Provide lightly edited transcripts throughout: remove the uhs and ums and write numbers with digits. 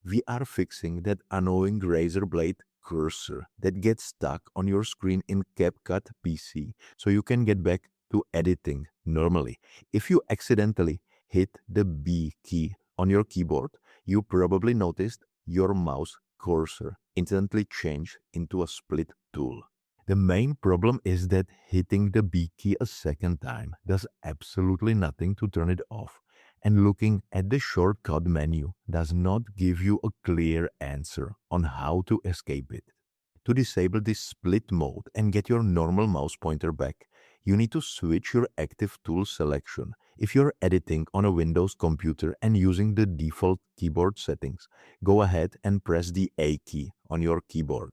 We are fixing that annoying razor blade cursor that gets stuck on your screen in CapCut PC so you can get back to editing normally. If you accidentally hit the B key on your keyboard, you probably noticed your mouse cursor instantly changed into a split tool. The main problem is that hitting the B key a second time does absolutely nothing to turn it off, and looking at the shortcut menu does not give you a clear answer on how to escape it. To disable this split mode and get your normal mouse pointer back, you need to switch your active tool selection. If you're editing on a Windows computer and using the default keyboard settings, go ahead and press the A key on your keyboard.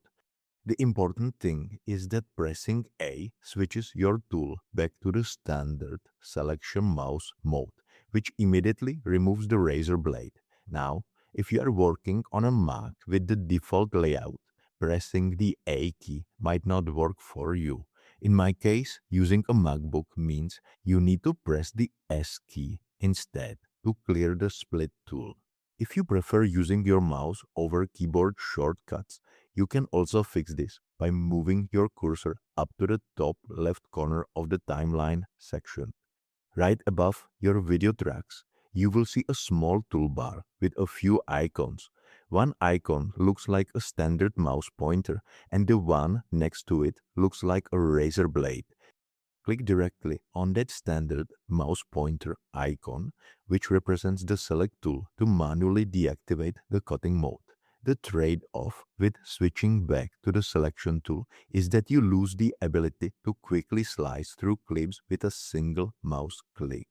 The important thing is that pressing A switches your tool back to the standard selection mouse mode, which immediately removes the razor blade. Now, if you are working on a Mac with the default layout, pressing the A key might not work for you. In my case, using a MacBook means you need to press the S key instead to clear the split tool. If you prefer using your mouse over keyboard shortcuts, you can also fix this by moving your cursor up to the top left corner of the timeline section. Right above your video tracks, you will see a small toolbar with a few icons. One icon looks like a standard mouse pointer, and the one next to it looks like a razor blade. Click directly on that standard mouse pointer icon, which represents the select tool, to manually deactivate the cutting mode. The trade-off with switching back to the selection tool is that you lose the ability to quickly slice through clips with a single mouse click.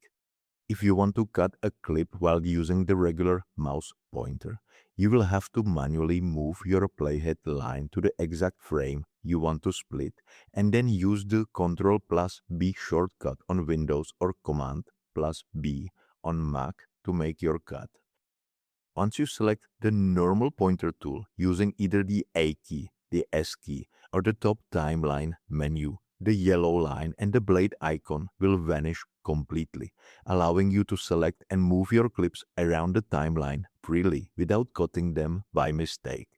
If you want to cut a clip while using the regular mouse pointer, you will have to manually move your playhead line to the exact frame you want to split, and then use the Ctrl+B shortcut on Windows or Command+B on Mac to make your cut. Once you select the normal pointer tool using either the A key, the S key, or the top timeline menu, the yellow line and the blade icon will vanish completely, allowing you to select and move your clips around the timeline freely without cutting them by mistake.